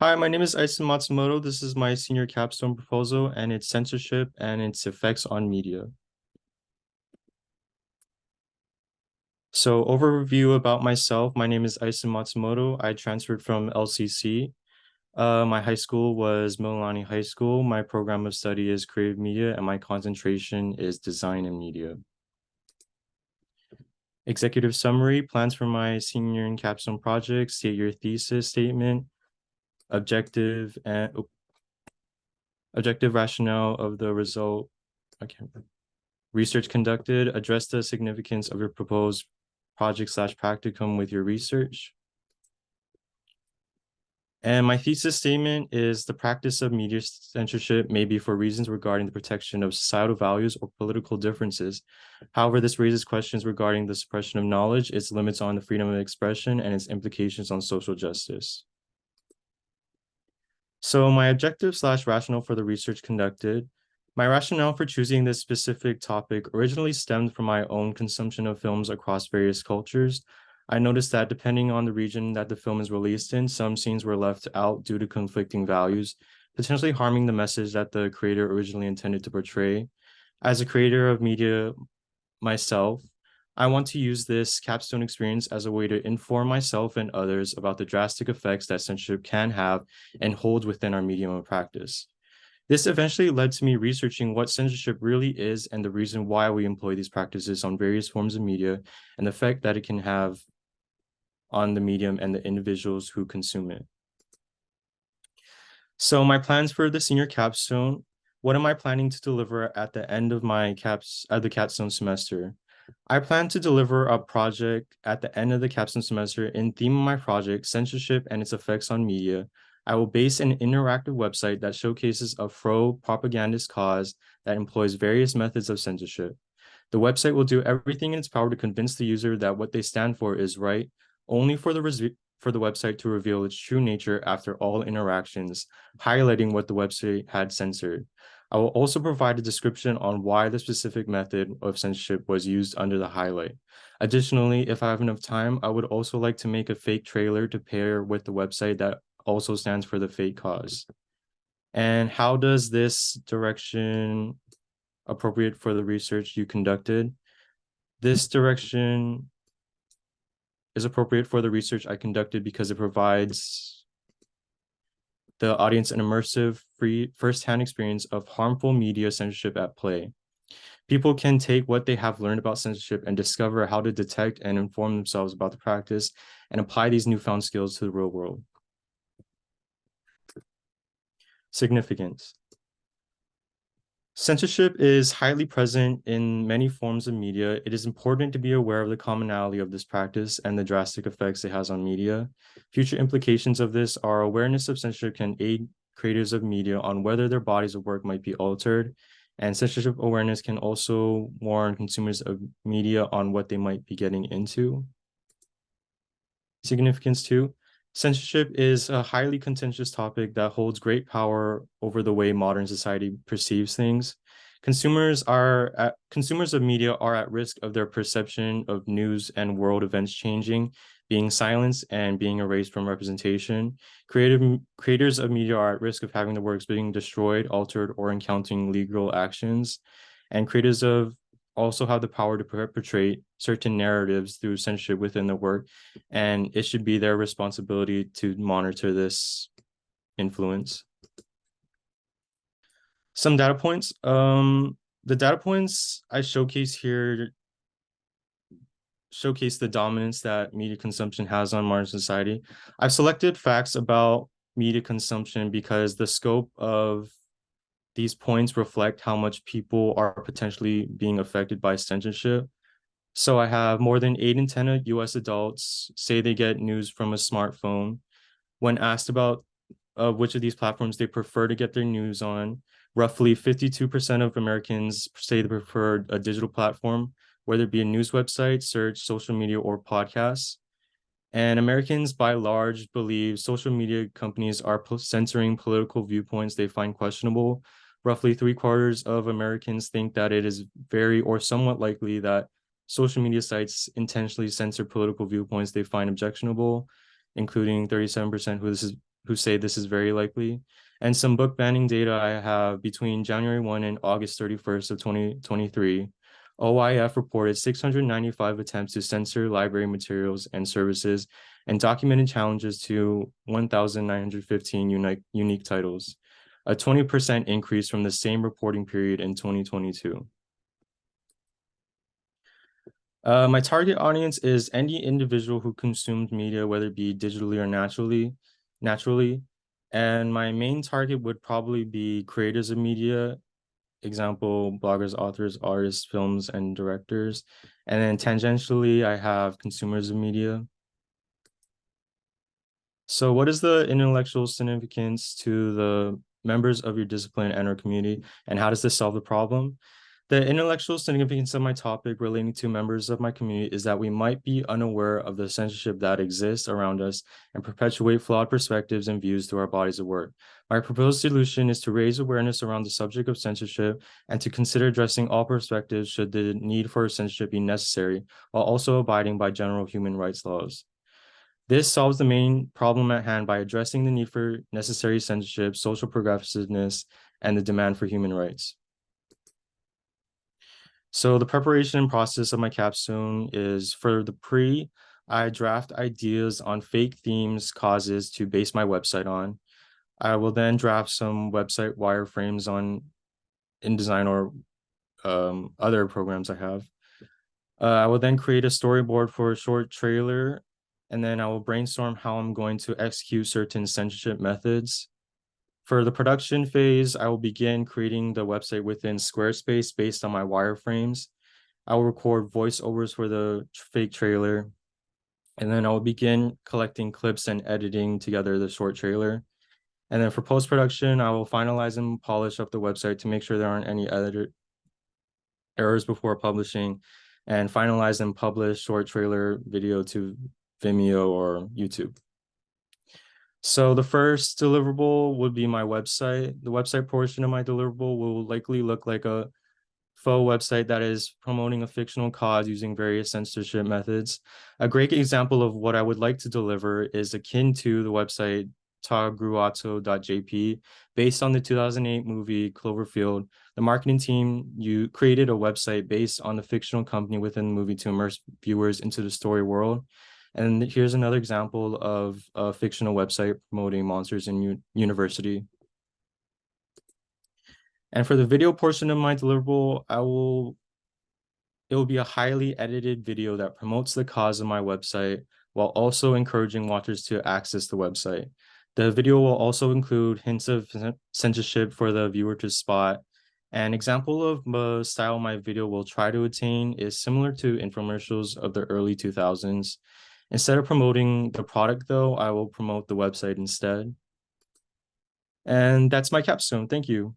Hi, my name is Isen Matsumoto. This is my senior capstone proposal, and it's censorship and its effects on media. So, overview about myself. My name is Isen Matsumoto. I transferred from LCC. My high school was Mililani High School. My program of study is creative media, and my concentration is design and media. Executive summary, plans for my senior and capstone project, state your thesis statement, objective rationale of the result. I can't remember. Research conducted, address the significance of your proposed project/practicum with your research. And my thesis statement is the practice of media censorship may be for reasons regarding the protection of societal values or political differences. However, this raises questions regarding the suppression of knowledge, its limits on the freedom of expression, and its implications on social justice. So my objective/rationale for the research conducted. My rationale for choosing this specific topic originally stemmed from my own consumption of films across various cultures. I noticed that depending on the region that the film is released in, some scenes were left out due to conflicting values, potentially harming the message that the creator originally intended to portray. As a creator of media myself, I want to use this capstone experience as a way to inform myself and others about the drastic effects that censorship can have and hold within our medium of practice. This eventually led to me researching what censorship really is and the reason why we employ these practices on various forms of media and the effect that it can have on the medium and the individuals who consume it. So my plans for the senior capstone, what am I planning to deliver at the end of my capstone semester? I plan to deliver a project at the end of the capstone semester in theme of my project, censorship and its effects on media. I will base an interactive website that showcases a pro-propagandist cause that employs various methods of censorship. The website will do everything in its power to convince the user that what they stand for is right, only for the website to reveal its true nature after all interactions, highlighting what the website had censored. I will also provide a description on why the specific method of censorship was used under the highlight. Additionally, if I have enough time, I would also like to make a fake trailer to pair with the website that also stands for the fake cause. And how does this direction appropriate for the research you conducted? This direction is appropriate for the research I conducted because it provides the audience an immersive, free, first-hand experience of harmful media censorship at play. People can take what they have learned about censorship and discover how to detect and inform themselves about the practice and apply these newfound skills to the real world. Significance. Censorship is highly present in many forms of media. It is important to be aware of the commonality of this practice and the drastic effects it has on media. Future implications of this are awareness of censorship can aid creators of media on whether their bodies of work might be altered, and censorship awareness can also warn consumers of media on what they might be getting into. Significance too. Censorship is a highly contentious topic that holds great power over the way modern society perceives things. Consumers of media are at risk of their perception of news and world events changing, being silenced, and being erased from representation. Creators of media are at risk of having their works being destroyed, altered, or encountering legal actions. And creators of also have the power to perpetrate certain narratives through censorship within the work, and it should be their responsibility to monitor this influence. Some data points. The data points I showcase here showcase the dominance that media consumption has on modern society. I've selected facts about media consumption because the scope of these points reflect how much people are potentially being affected by censorship. So I have more than 8 in 10 US adults say they get news from a smartphone. When asked about which of these platforms they prefer to get their news on, roughly 52% of Americans say they prefer a digital platform, whether it be a news website, search, social media, or podcasts. And Americans, by large, believe social media companies are censoring political viewpoints they find questionable. Roughly 3/4 of Americans think that it is very or somewhat likely that social media sites intentionally censor political viewpoints they find objectionable, including 37% who who say this is very likely. And some book banning data I have between January 1 and August 31st of 2023. OIF reported 695 attempts to censor library materials and services and documented challenges to 1,915 unique titles, a 20% increase from the same reporting period in 2022. My target audience is any individual who consumes media, whether it be digitally or naturally. And my main target would probably be creators of media, example, bloggers, authors, artists, films, and directors. And then tangentially, I have consumers of media. So what is the intellectual significance to the members of your discipline and our community, and how does this solve the problem? The intellectual significance of my topic relating to members of my community is that we might be unaware of the censorship that exists around us and perpetuate flawed perspectives and views through our bodies of work. My proposed solution is to raise awareness around the subject of censorship and to consider addressing all perspectives should the need for censorship be necessary, while also abiding by general human rights laws. This solves the main problem at hand by addressing the need for necessary censorship, social progressiveness, and the demand for human rights. So the preparation process of my capstone is for the pre, I draft ideas on fake themes, causes to base my website on. I will then draft some website wireframes on InDesign or other programs I have. I will then create a storyboard for a short trailer, and then I will brainstorm how I'm going to execute certain censorship methods. For the production phase, I will begin creating the website within Squarespace based on my wireframes. I will record voiceovers for the fake trailer, and then I will begin collecting clips and editing together the short trailer. And then for post-production, I will finalize and polish up the website to make sure there aren't any editor errors before publishing, and finalize and publish short trailer video to Vimeo or YouTube. So the first deliverable would be my website. The website portion of my deliverable will likely look like a faux website that is promoting a fictional cause using various censorship methods. A great example of what I would like to deliver is akin to the website tagruato.jp. Based on the 2008 movie Cloverfield, the marketing team created a website based on the fictional company within the movie to immerse viewers into the story world. And here's another example of a fictional website promoting monsters in university. And for the video portion of my deliverable, it will be a highly edited video that promotes the cause of my website while also encouraging watchers to access the website. The video will also include hints of censorship for the viewer to spot. An example of the style my video will try to attain is similar to infomercials of the early 2000s. Instead of promoting the product, though, I will promote the website instead. And that's my capstone. Thank you.